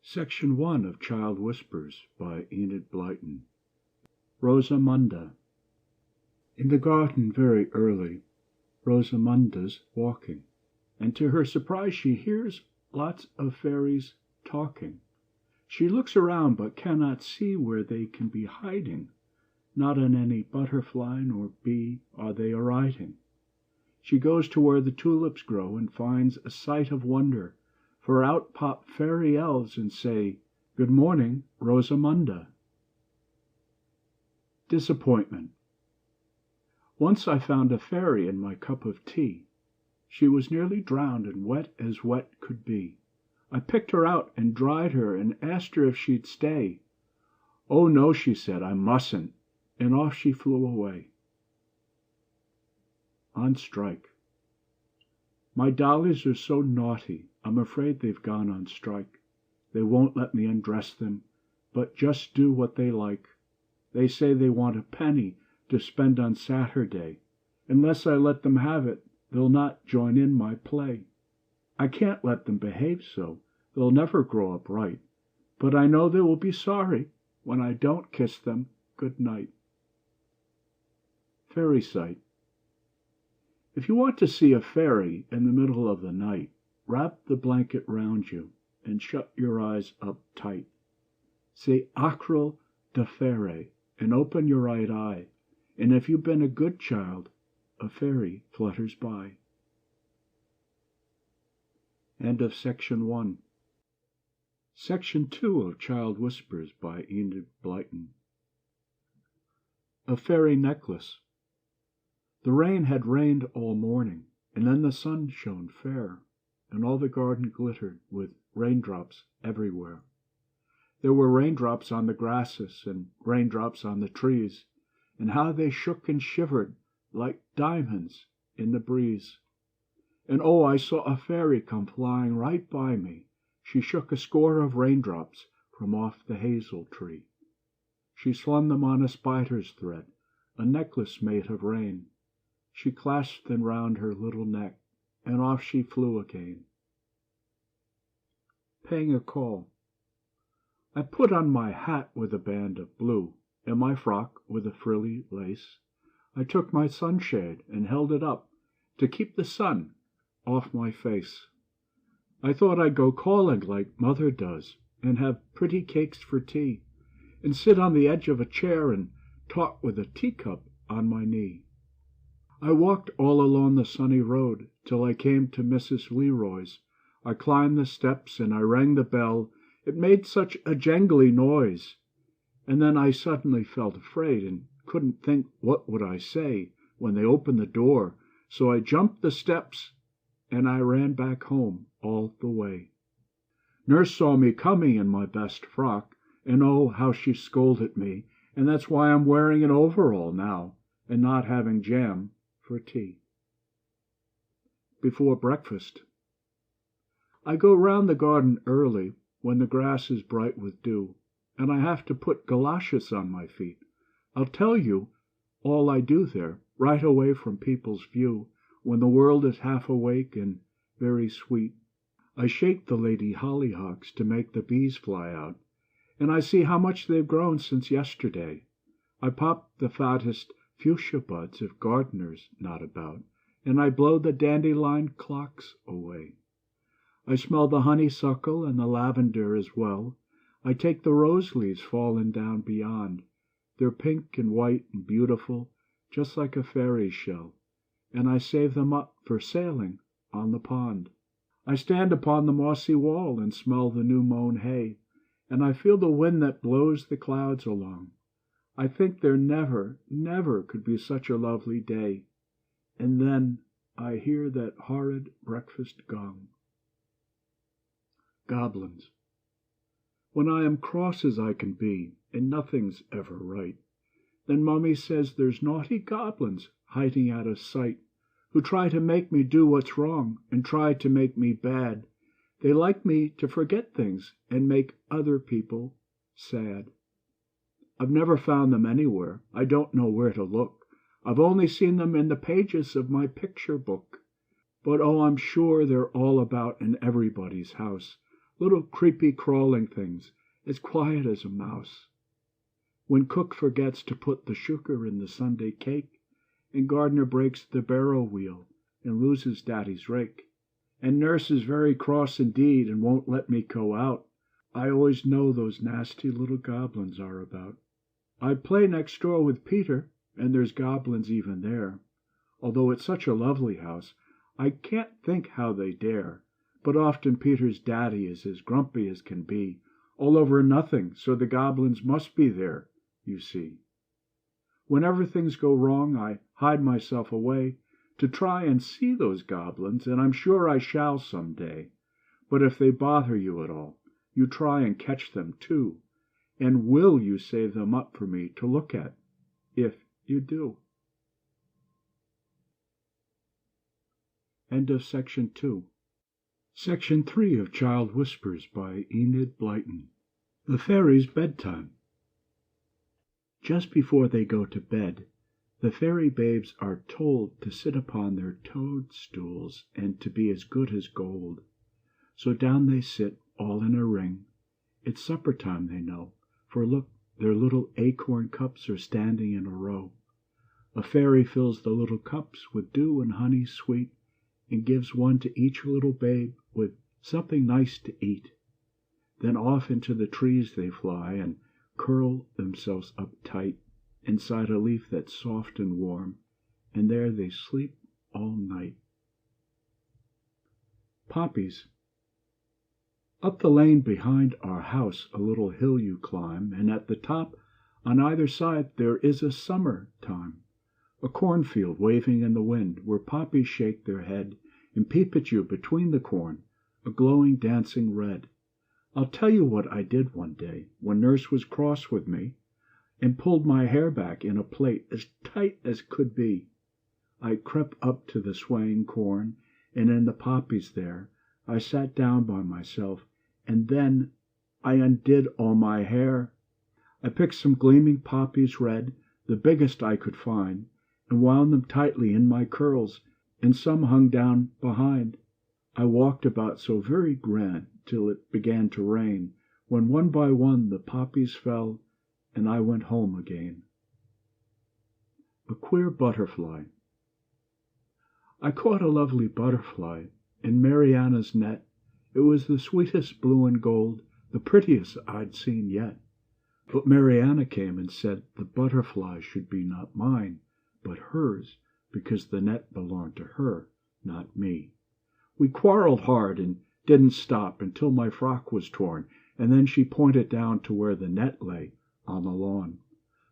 Section 1 of Child Whispers by Enid Blyton. Rosa Mundus. In the garden very early, Rosa Mundus walking, and to her surprise she hears lots of fairies talking. She looks around but cannot see where they can be hiding. Not on any butterfly nor bee are they alighting. She goes to where the tulips grow and finds a sight of wonder, for out pop fairy elves and say, "Good morning, Rosa Mundus." Disappointment. Once I found a fairy in my cup of tea. She was nearly drowned and wet as wet could be. I picked her out and dried her and asked her if she'd stay. "Oh, no," she said, "I mustn't," and off she flew away. On strike. My dollies are so naughty, I'm afraid they've gone on strike. They won't let me undress them, but just do what they like. They say they want a penny to spend on Saturday. Unless I let them have it, they'll not join in my play. I can't let them behave so, they'll never grow up right, but I know they will be sorry when I don't kiss them good night. Fairy sight. If you want to see a fairy in the middle of the night, wrap the blanket round you and shut your eyes up tight. Say "Acrel de fairy" and open your right eye, and if you've been a good child, a fairy flutters by. End of Section 1. Section 2 of Child Whispers by Enid Blyton. A Fairy Necklace. The rain had rained all morning, and then the sun shone fair, and all the garden glittered with raindrops everywhere. There were raindrops on the grasses and raindrops on the trees, and how they shook and shivered like diamonds in the breeze. And oh, I saw a fairy come flying right by me. She shook a score of raindrops from off the hazel tree. She slung them on a spider's thread, a necklace made of rain. She clasped them round her little neck, and off she flew again. Paying a call. I put on my hat with a band of blue, and my frock with a frilly lace. I took my sunshade and held it up to keep the sun off my face. I thought I'd go calling like mother does, and have pretty cakes for tea, and sit on the edge of a chair and talk with a teacup on my knee. I walked all along the sunny road till I came to Mrs. Leroy's. I climbed the steps and I rang the bell. It made such a jangly noise. And then I suddenly felt afraid and couldn't think what would I say when they opened the door. So I jumped the steps and I ran back home all the way. Nurse saw me coming in my best frock, and oh, how she scolded me, and that's why I'm wearing an overall now and not having jam for tea. Before breakfast. I go round the garden early when the grass is bright with dew, and I have to put galoshes on my feet. I'll tell you all I do there, right away from people's view, when the world is half awake and very sweet. I shake the lady hollyhocks to make the bees fly out, and I see how much they've grown since yesterday. I pop the fattest fuchsia buds if gardener's not about, and I blow the dandelion clocks away. I smell the honeysuckle and the lavender as well. I take the rose leaves fallen down beyond. They're pink and white and beautiful, just like a fairy's shell, and I save them up for sailing on the pond. I stand upon the mossy wall and smell the new mown hay, and I feel the wind that blows the clouds along. I think there never, never could be such a lovely day. And then I hear that horrid breakfast gong. Goblins. When I am cross as I can be, and nothing's ever right, then Mummy says there's naughty goblins hiding out of sight, who try to make me do what's wrong and try to make me bad. They like me to forget things and make other people sad. I've never found them anywhere. I don't know where to look. I've only seen them in the pages of my picture book. But oh, I'm sure they're all about in everybody's house, little creepy crawling things, as quiet as a mouse. When cook forgets to put the sugar in the Sunday cake, and gardener breaks the barrow wheel and loses daddy's rake, and nurse is very cross indeed and won't let me go out, I always know those nasty little goblins are about. I play next door with Peter, and there's goblins even there. Although it's such a lovely house, I can't think how they dare. But often Peter's daddy is as grumpy as can be, all over nothing, so the goblins must be there, you see. Whenever things go wrong, I hide myself away to try and see those goblins, and I'm sure I shall some day. But if they bother you at all, you try and catch them too, and will you save them up for me to look at, if you do? End of Section 2. Section 3 of Child Whispers by Enid Blyton. The Fairys' Bedtime. Just before they go to bed, the fairy babes are told to sit upon their toadstools and to be as good as gold. So down they sit, all in a ring. It's supper time, they know, for look, their little acorn cups are standing in a row. A fairy fills the little cups with dew and honey sweet, and gives one to each little babe with something nice to eat. Then off into the trees they fly and curl themselves up tight inside a leaf that's soft and warm, and there they sleep all night. Poppies. Up the lane behind our house a little hill you climb, and at the top on either side there is a summer time, a cornfield waving in the wind, where poppies shake their head and peep at you between the corn, a glowing dancing red. I'll tell you what I did one day, when nurse was cross with me, and pulled my hair back in a plait as tight as could be. I crept up to the swaying corn, and in the poppies there I sat down by myself, and then I undid all my hair. I picked some gleaming poppies red, the biggest I could find, and wound them tightly in my curls, and some hung down behind. I walked about so very grand till it began to rain, when one by one the poppies fell, and I went home again. A queer butterfly. I caught a lovely butterfly in Mariana's net. It was the sweetest blue and gold, the prettiest I'd seen yet. But Mariana came and said the butterfly should be not mine, but hers, because the net belonged to her, not me. We quarreled hard and didn't stop until my frock was torn, and then she pointed down to where the net lay on the lawn.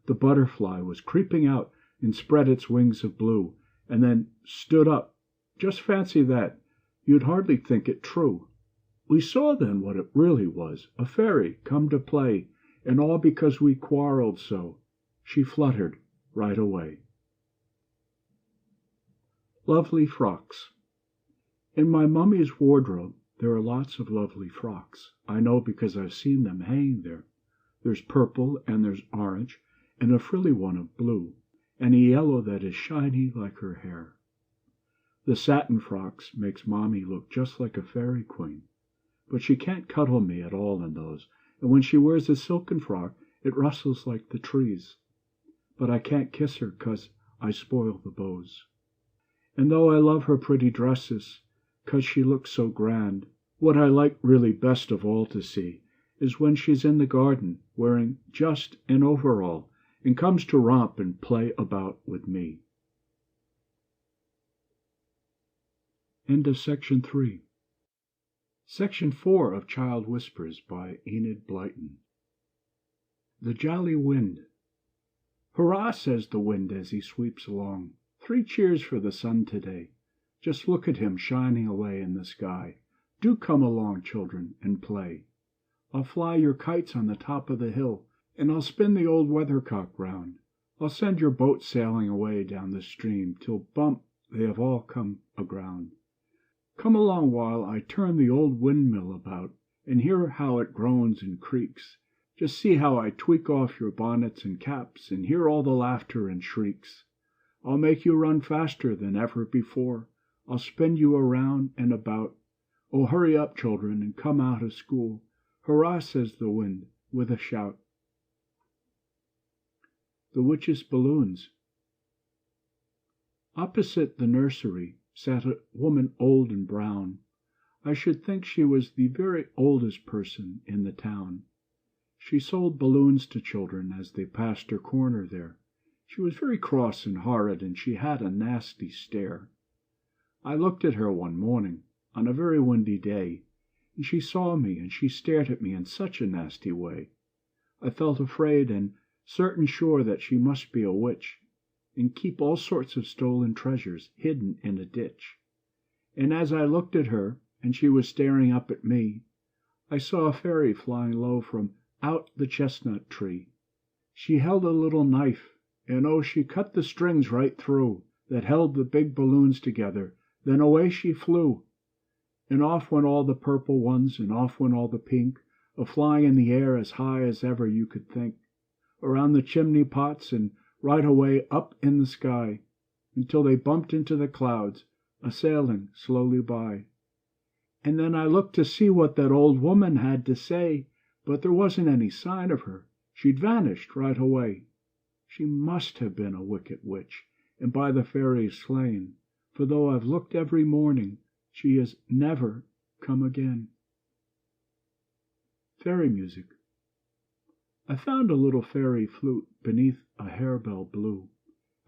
The butterfly was creeping out and spread its wings of blue, and then stood up. Just fancy that. You'd hardly think it true. We saw then what it really was, a fairy come to play, and all because we quarreled so. She fluttered right away. Lovely frocks. In my mummy's wardrobe there are lots of lovely frocks. I know because I've seen them hanging there. There's purple, and there's orange, and a frilly one of blue, and a yellow that is shiny like her hair. The satin frocks makes Mommy look just like a fairy queen, but she can't cuddle me at all in those, and when she wears a silken frock it rustles like the trees. But I can't kiss her 'cause I spoil the bows. And though I love her pretty dresses, 'cause she looks so grand, what I like really best of all to see is when she's in the garden wearing just an overall and comes to romp and play about with me. End of Section 3. Section 4 of Child Whispers by Enid Blyton. The Jolly Wind. Hurrah, says the wind as he sweeps along. 3 cheers for the sun today. Just look at him shining away in the sky. Do come along, children, and play. I'll fly your kites on the top of the hill, and I'll spin the old weathercock round. I'll send your boat sailing away down the stream, till bump they have all come aground. Come along while I turn the old windmill about, and hear how it groans and creaks. Just see how I tweak off your bonnets and caps, and hear all the laughter and shrieks. I'll make you run faster than ever before. I'll spin you around and about. Oh, hurry up, children, and come out of school. Hurrah, says the wind, with a shout. The Witch's Balloons. Opposite the nursery sat a woman old and brown. I should think she was the very oldest person in the town. She sold balloons to children as they passed her corner there. She was very cross and horrid, and she had a nasty stare. I looked at her one morning, on a very windy day, and she saw me, and she stared at me in such a nasty way. I felt afraid and certain sure that she must be a witch, and keep all sorts of stolen treasures hidden in a ditch. And as I looked at her, and she was staring up at me, I saw a fairy flying low from out the chestnut tree. She held a little knife, and oh, she cut the strings right through that held the big balloons together. Then away she flew, and off went all the purple ones, and off went all the pink, a-flying in the air as high as ever you could think, around the chimney pots, and right away up in the sky, until they bumped into the clouds, a-sailing slowly by. And then I looked to see what that old woman had to say, but there wasn't any sign of her. She'd vanished right away. She must have been a wicked witch, and by the fairies slain, for though I've looked every morning, she has never come again. Fairy Music. I found a little fairy flute beneath a harebell blue.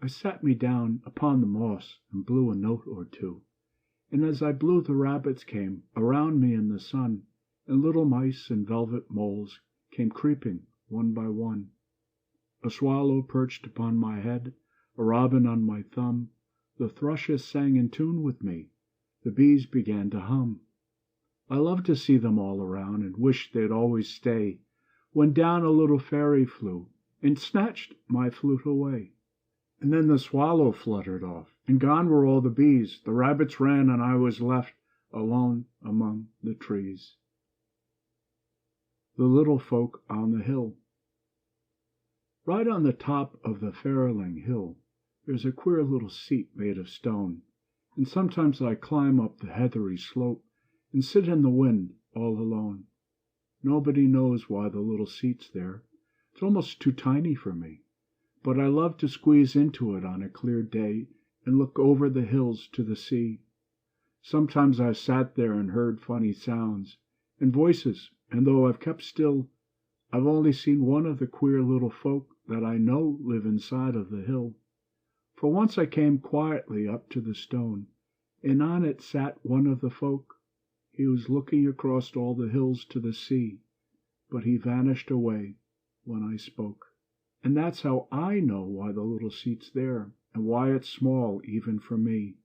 I sat me down upon the moss and blew a note or two. And as I blew, the rabbits came around me in the sun, and little mice and velvet moles came creeping one by one. A swallow perched upon my head, a robin on my thumb. The thrushes sang in tune with me, the bees began to hum. I loved to see them all around, and wished they'd always stay, when down a little fairy flew, and snatched my flute away. And then the swallow fluttered off, and gone were all the bees. The rabbits ran, and I was left alone among the trees. The Little Folk on the Hill. Right on the top of the Fairling Hill, there's a queer little seat made of stone, and sometimes I climb up the heathery slope and sit in the wind all alone. Nobody knows why the little seat's there. It's almost too tiny for me, but I love to squeeze into it on a clear day and look over the hills to the sea. Sometimes I've sat there and heard funny sounds and voices, and though I've kept still, I've only seen one of the queer little folk that I know live inside of the hill. For once I came quietly up to the stone, and on it sat one of the folk. He was looking across all the hills to the sea, but he vanished away when I spoke. And that's how I know why the little seat's there, and why it's small even for me.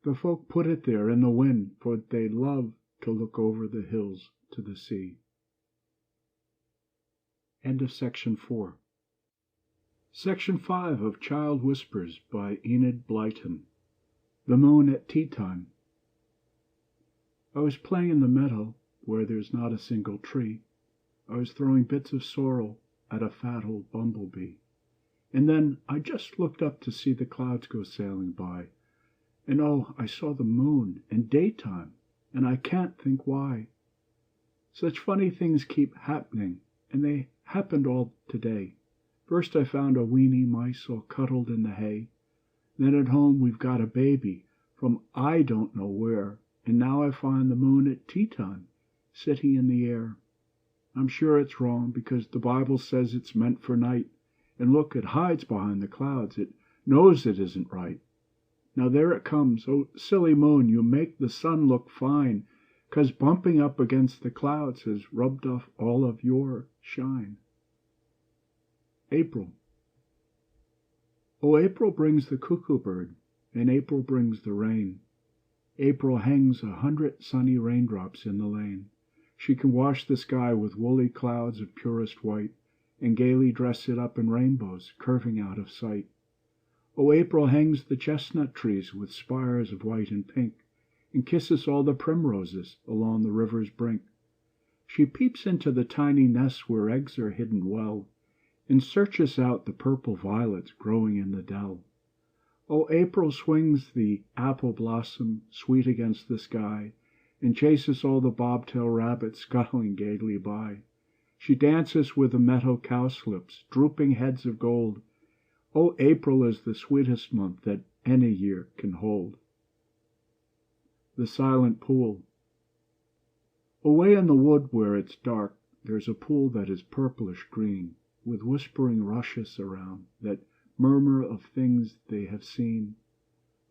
The folk put it there in the wind, for they love to look over the hills to the sea. End of Section 4. Section 5 of Child Whispers by Enid Blyton. The Moon at Tea Time. I was playing in the meadow where there's not a single tree. I was throwing bits of sorrel at a fat old bumblebee. And then I just looked up to see the clouds go sailing by. And oh, I saw the moon in daytime, and I can't think why. Such funny things keep happening, and they happened all today. First I found a weeny mice all cuddled in the hay. Then at home we've got a baby from I don't know where. And now I find the moon at tea time, sitting in the air. I'm sure it's wrong, because the Bible says it's meant for night. And look, it hides behind the clouds. It knows it isn't right. Now there it comes. Oh, silly moon, you make the sun look fine, 'cause bumping up against the clouds has rubbed off all of your shine. April. Oh, April brings the cuckoo bird, and April brings the rain. April hangs 100 sunny raindrops in the lane. She can wash the sky with woolly clouds of purest white, and gaily dress it up in rainbows curving out of sight. Oh, April hangs the chestnut trees with spires of white and pink, and kisses all the primroses along the river's brink. She peeps into the tiny nests where eggs are hidden well, and searches out the purple violets growing in the dell. Oh, April swings the apple blossom sweet against the sky, and chases all the bobtail rabbits scuttling gaily by. She dances with the meadow cowslips, drooping heads of gold. Oh, April is the sweetest month that any year can hold. The Silent Pool. Away in the wood where it's dark, there's a pool that is purplish green, with whispering rushes around that murmur of things they have seen.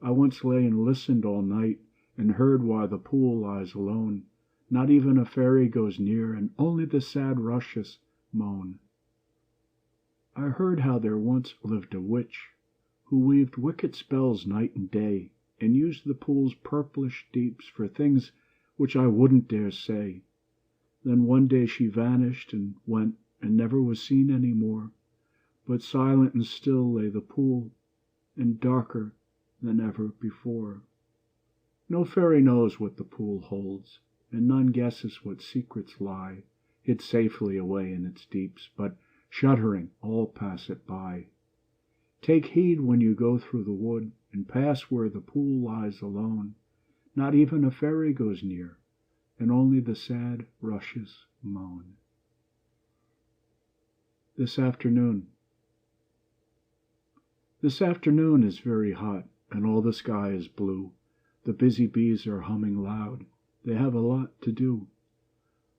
I once lay and listened all night, and heard while the pool lies alone. Not even a fairy goes near, and only the sad rushes moan. I heard how there once lived a witch, who weaved wicked spells night and day, and used the pool's purplish deeps for things which I wouldn't dare say. Then one day she vanished and went, and never was seen any more. But silent and still lay the pool, and darker than ever before. No fairy knows what the pool holds, and none guesses what secrets lie hid safely away in its deeps, but shuddering all pass it by. Take heed when you go through the wood, and pass where the pool lies alone. Not even a fairy goes near, and only the sad rushes moan. This afternoon. This afternoon is very hot, and all the sky is blue. The busy bees are humming loud. They have a lot to do.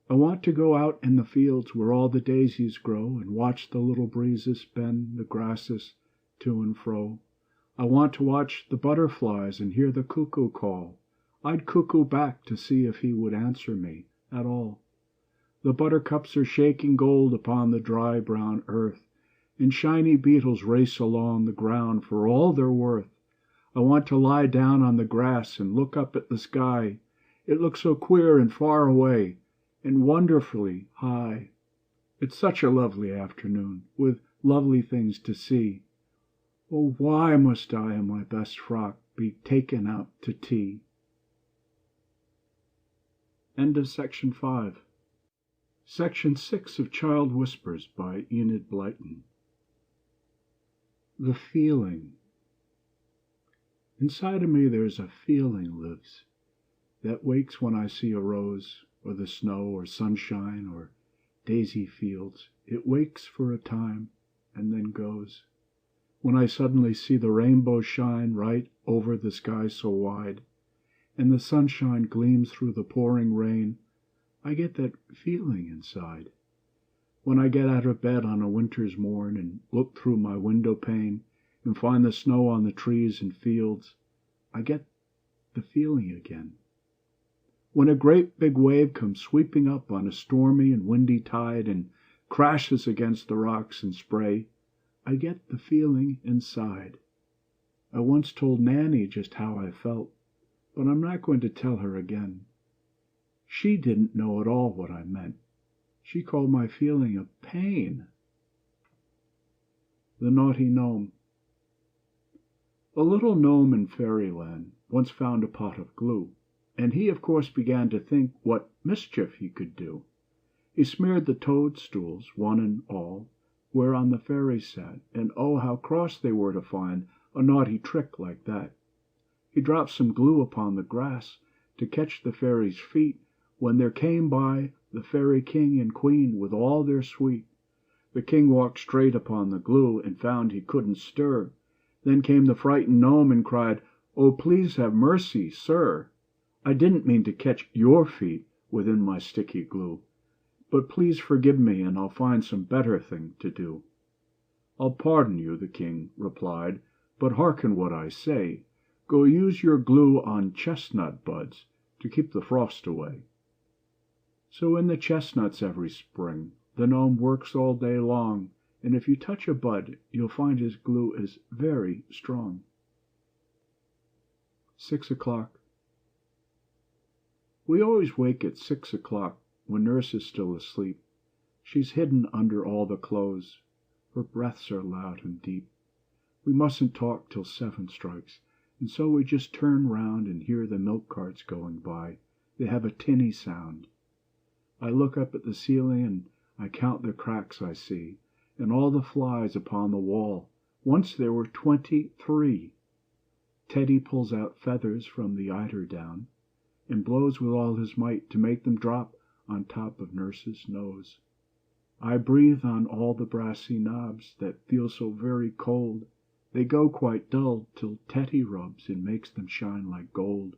I want to go out in the fields where all the daisies grow, and watch the little breezes bend the grasses to and fro. I want to watch the butterflies and hear the cuckoo call. I'd cuckoo back to see if he would answer me at all. The buttercups are shaking gold upon the dry brown earth, and shiny beetles race along the ground for all they're worth. I want to lie down on the grass and look up at the sky. It looks so queer and far away, and wonderfully high. It's such a lovely afternoon, with lovely things to see. Oh, why must I in my best frock be taken out to tea? End of Section 5. Section 6 of Child Whispers by Enid Blyton. The feeling. Inside of me there's a feeling lives, that wakes when I see a rose, or the snow, or sunshine, or daisy fields. It wakes for a time, and then goes. When I suddenly see the rainbow shine right over the sky so wide, and the sunshine gleams through the pouring rain, I get that feeling inside. When I get out of bed on a winter's morn and look through my window pane and find the snow on the trees and fields, I get the feeling again. When a great big wave comes sweeping up on a stormy and windy tide and crashes against the rocks and spray, I get the feeling inside. I once told Nanny just how I felt, but I'm not going to tell her again. She didn't know at all what I meant. She called my feeling a pain. The Naughty Gnome. A little gnome in fairyland once found a pot of glue, and he of course began to think what mischief he could do. He smeared the toadstools, one and all, whereon the fairies sat, and oh, how cross they were to find a naughty trick like that. He dropped some glue upon the grass to catch the fairies' feet, when there came by the fairy king and queen with all their suite. The king walked straight upon the glue, and found he couldn't stir. Then came the frightened gnome and cried, "Oh, please have mercy, sir! I didn't mean to catch your feet within my sticky glue. But please forgive me, and I'll find some better thing to do." "I'll pardon you," the king replied, "but hearken what I say. Go use your glue on chestnut buds to keep the frost away." So in the chestnuts every spring the gnome works all day long, and if you touch a bud you'll find his glue is very strong. 6 o'clock. We always wake at 6 o'clock when nurse is still asleep. She's hidden under all the clothes. Her breaths are loud and deep. We mustn't talk till 7 strikes, and so we just turn round and hear the milk carts going by. They have a tinny sound. I look up at the ceiling and I count the cracks I see, and all the flies upon the wall. Once there were 23. Teddy pulls out feathers from the eiderdown. and blows with all his might to make them drop on top of nurse's nose. I breathe on all the brassy knobs that feel so very cold. They go quite dull till Tetty rubs and makes them shine like gold.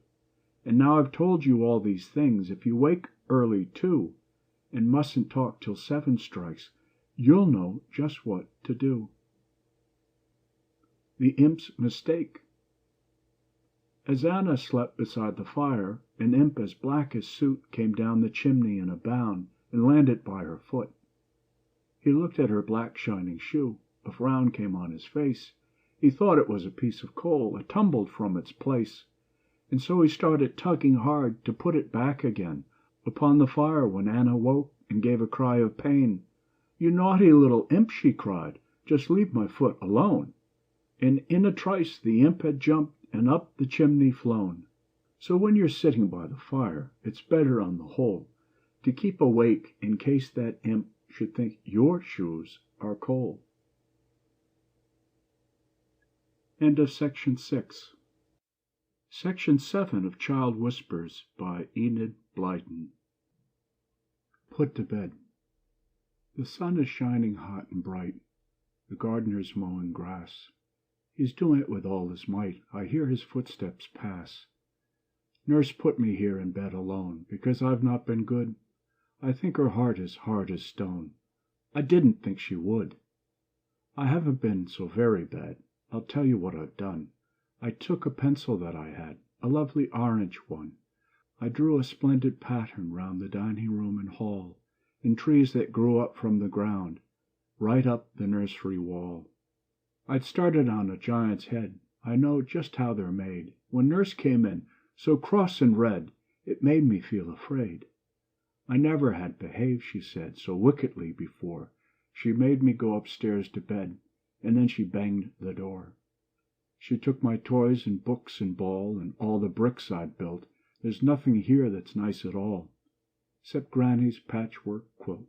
And now I've told you all these things, if you wake early too, and mustn't talk till 7 strikes, you'll know just what to do. The Imp's Mistake. As Anna slept beside the fire, an imp as black as soot came down the chimney in a bound and landed by her foot. He looked at her black shining shoe. A frown came on his face. He thought it was a piece of coal, it tumbled from its place, and so he started tugging hard to put it back again upon the fire, when Anna woke and gave a cry of pain. "You naughty little imp," she cried, "just leave my foot alone." And in a trice the imp had jumped and up the chimney flown. So when you're sitting by the fire, it's better on the whole to keep awake in case that imp should think your shoes are coal. End of Section 6. Section 7 of Child Whispers by Enid Blyton. Put to bed. The sun is shining hot and bright. The gardener's mowing grass. He's doing it with all his might. I hear his footsteps pass. Nurse put me here in bed alone because I've not been good. I think her heart is hard as stone. I didn't think she would. I haven't been so very bad. I'll tell you what I've done. I took a pencil that I had, a lovely orange one. I drew a splendid pattern round the dining room and hall, and trees that grew up from the ground, right up the nursery wall. I'd started on a giant's head. I know just how they're made. When nurse came in, so cross and red, it made me feel afraid. I never had behaved, she said, so wickedly before. She made me go upstairs to bed, and then she banged the door. She took my toys and books and ball and all the bricks I'd built. There's nothing here that's nice at all, except Granny's patchwork quilt.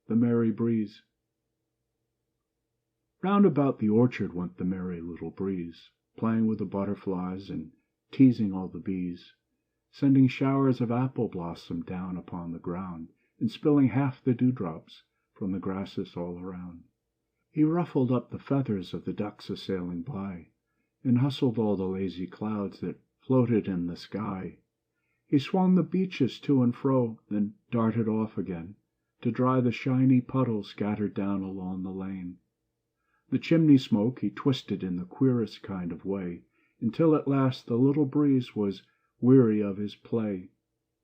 The Merry Breeze. Round about the orchard went the merry little breeze, playing with the butterflies and teasing all the bees, sending showers of apple blossom down upon the ground, and spilling half the dewdrops from the grasses all around. He ruffled up the feathers of the ducks a-sailing by, and hustled all the lazy clouds that floated in the sky. He swung the beeches to and fro, then darted off again, to dry the shiny puddles scattered down along the lane. The chimney smoke he twisted in the queerest kind of way, until at last the little breeze was weary of his play.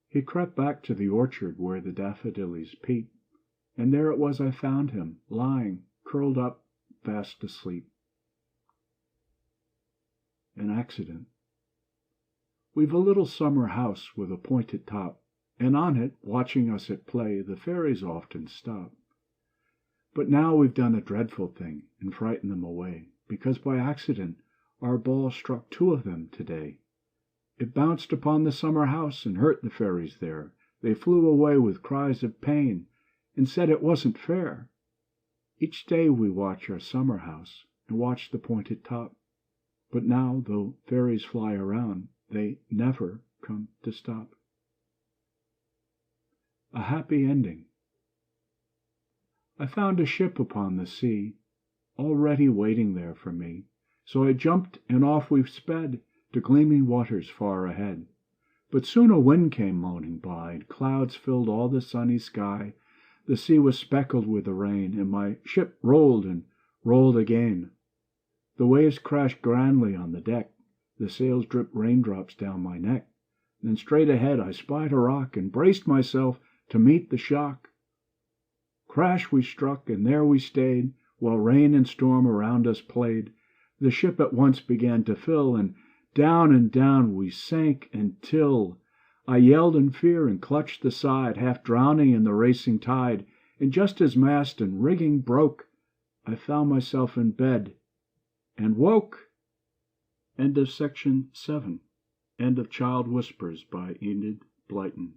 He crept back to the orchard where the daffodillies peep, and there it was I found him, lying, curled up, fast asleep. An accident. We've a little summer house with a pointed top, and on it, watching us at play, the fairies often stop. But now we've done a dreadful thing and frightened them away, because by accident our ball struck 2 of them today. It bounced upon the summer house and hurt the fairies there. They flew away with cries of pain and said it wasn't fair. Each day we watch our summer house and watch the pointed top. But now, though fairies fly around, they never come to stop. A happy ending. I found a ship upon the sea, already waiting there for me. So I jumped and off we sped to gleaming waters far ahead. But soon a wind came moaning by, and clouds filled all the sunny sky. The sea was speckled with the rain, and my ship rolled and rolled again. The waves crashed grandly on the deck, the sails dripped raindrops down my neck. Then straight ahead I spied a rock, and braced myself to meet the shock. Crash we struck, and there we stayed, while rain and storm around us played. The ship at once began to fill, and down we sank until I yelled in fear and clutched the side, half drowning in the racing tide. And just as mast and rigging broke, I found myself in bed and woke. End of Section 7. End of Child Whispers by Enid Blyton.